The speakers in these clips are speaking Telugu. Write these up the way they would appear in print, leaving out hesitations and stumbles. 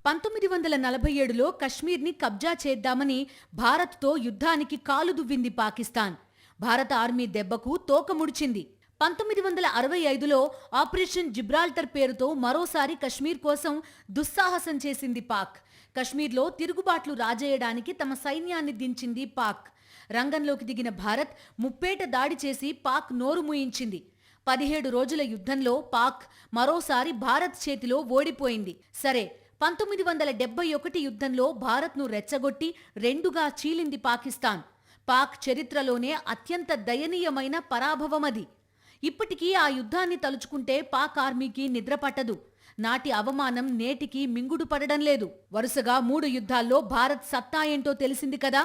1947లో కశ్మీర్ని కబ్జా చేద్దామని భారత్తో యుద్ధానికి కాలు దువ్వింది పాకిస్తాన్. భారత ఆర్మీ దెబ్బకు తోక ముడిచింది. 1965లో ఆపరేషన్ జిబ్రాల్టర్ పేరుతో మరోసారి కశ్మీర్ కోసం దుస్సాహసం చేసింది పాక్. కశ్మీర్లో తిరుగుబాట్లు రాజేయడానికి తమ సైన్యాన్ని దించింది పాక్. రంగంలోకి దిగిన భారత్ ముప్పేట దాడి చేసి పాక్ నోరు మూయించింది. 17 రోజుల యుద్ధంలో పాక్ మరోసారి భారత్ చేతిలో ఓడిపోయింది. సరే, 1971 యుద్ధంలో భారత్ను రెచ్చగొట్టి రెండుగా చీలింది పాకిస్తాన్. పాక్ చరిత్రలోనే అత్యంత దయనీయమైన పరాభవమది. ఇప్పటికీ ఆ యుద్ధాన్ని తలుచుకుంటే పాక్ ఆర్మీకి నిద్రపట్టదు. నాటి అవమానం నేటికి మింగుడు పడడం లేదు. వరుసగా 3 యుద్ధాల్లో భారత్ సత్తా ఏంటో తెలిసింది కదా.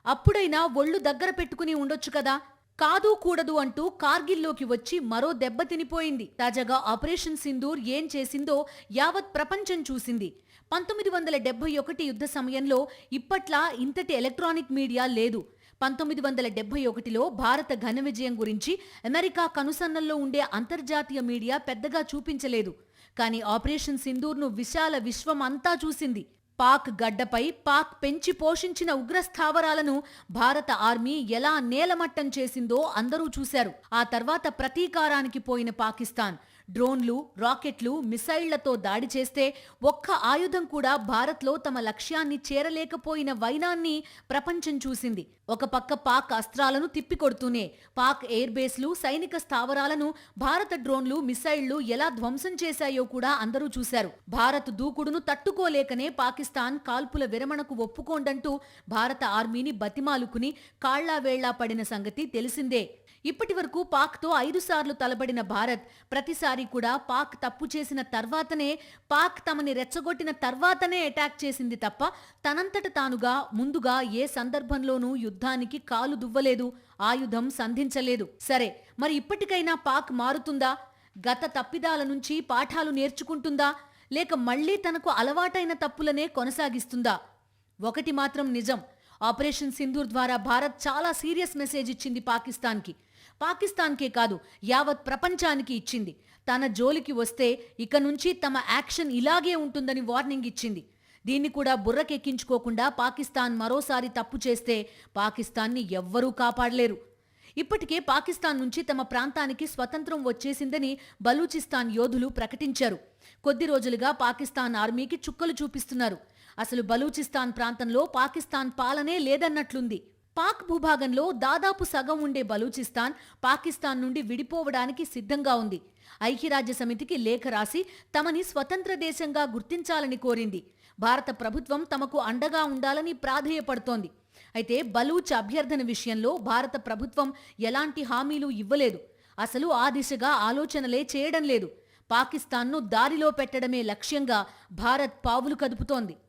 అప్పుడైనా ఒళ్ళు దగ్గర పెట్టుకుని ఉండొచ్చు కదా. కాదు కూడదు అంటూ కార్గిల్లోకి వచ్చి మరో దెబ్బ తినిపోయింది. తాజాగా ఆపరేషన్ సింధూర్ ఏం చేసిందో యావత్ ప్రపంచం చూసింది. 1971 యుద్ధ సమయంలో ఇప్పట్లా ఇంతటి ఎలక్ట్రానిక్ మీడియా లేదు. 1971లో భారత ఘన విజయం గురించి అమెరికా కనుసన్నల్లో ఉండే అంతర్జాతీయ మీడియా పెద్దగా చూపించలేదు. కానీ ఆపరేషన్ సింధూర్ను విశాల విశ్వం అంతా చూసింది. పాక్ గడ్డపై పాక్ పెంచి పోషించిన ఉగ్రస్థావరాలను భారత ఆర్మీ ఎలా నేలమట్టం చేసిందో అందరూ చూశారు. ఆ తర్వాత ప్రతీకారానికి పోయిన పాకిస్తాన్ డ్రోన్లు, రాకెట్లు, మిసైళ్లతో దాడి చేస్తే ఒక్క ఆయుధం కూడా భారత్లో తమ లక్ష్యాన్ని చేరలేకపోయిన వైనాన్ని ప్రపంచం చూసింది. ఒక పక్క పాక్ అస్త్రాలను తిప్పికొడుతూనే పాక్ ఎయిర్ బేస్లు, సైనిక స్థావరాలను భారత డ్రోన్లు, మిసైళ్లు ఎలా ధ్వంసం చేశాయో కూడా అందరూ చూశారు. భారత్ దూకుడును తట్టుకోలేకనే పాకిస్తాన్ కాల్పుల విరమణకు ఒప్పుకోండంటూ భారత ఆర్మీని బతిమాలుకుని కాళ్లావేళ్లా పడిన సంగతి తెలిసిందే. ఇప్పటి వరకు పాక్తో 5 సార్లు తలబడిన భారత్ ప్రతిసారి కూడా పాక్ తప్పు చేసిన తర్వాతనే, పాక్ తమని రెచ్చగొట్టిన తర్వాతనే అటాక్ చేసింది తప్ప తనంతట తానుగా ముందుగా ఏ సందర్భంలోనూ యుద్ధానికి కాలు దువ్వలేదు, ఆయుధం సంధించలేదు. సరే, మరి ఇప్పటికైనా పాక్ మారుతుందా? గత తప్పిదాల నుంచి పాఠాలు నేర్చుకుంటుందా? లేక మళ్లీ తనకు అలవాటైన తప్పులనే కొనసాగిస్తుందా? ఒకటి మాత్రం నిజం, ఆపరేషన్ సింధూర్ ద్వారా భారత్ చాలా సీరియస్ మెసేజ్ ఇచ్చింది పాకిస్తాన్కి. పాకిస్తాన్కే కాదు, యావత్ ప్రపంచానికి ఇచ్చింది. తన జోలికి వస్తే ఇక నుంచి తమ యాక్షన్ ఇలాగే ఉంటుందని వార్నింగ్ ఇచ్చింది. దీన్ని కూడా బుర్రకెక్కించుకోకుండా పాకిస్తాన్ మరోసారి తప్పు చేస్తే పాకిస్తాన్ని ఎవ్వరూ కాపాడలేరు. ఇప్పటికే పాకిస్తాన్ నుంచి తమ ప్రాంతానికి స్వతంత్రం వచ్చేసిందని బలూచిస్తాన్ యోధులు ప్రకటించారు. కొద్ది రోజులుగా పాకిస్తాన్ ఆర్మీకి చుక్కలు చూపిస్తున్నారు. అసలు బలూచిస్తాన్ ప్రాంతంలో పాకిస్తాన్ పాలనే లేదన్నట్లుంది. పాక్ భూభాగంలో దాదాపు సగం ఉండే బలూచిస్తాన్ పాకిస్తాన్ నుండి విడిపోవడానికి సిద్ధంగా ఉంది. ఐక్యరాజ్య సమితికి లేఖ రాసి తమని స్వతంత్ర దేశంగా గుర్తించాలని కోరింది. భారత ప్రభుత్వం తమకు అండగా ఉండాలని ప్రాధేయపడుతోంది. అయితే బలూచ్ అభ్యర్థన విషయంలో భారత ప్రభుత్వం ఎలాంటి హామీలు ఇవ్వలేదు. అసలు ఆ దిశగా ఆలోచనలే చేయడం లేదు. పాకిస్తాన్ను దారిలో పెట్టడమే లక్ష్యంగా భారత్ పావులు కదుపుతోంది.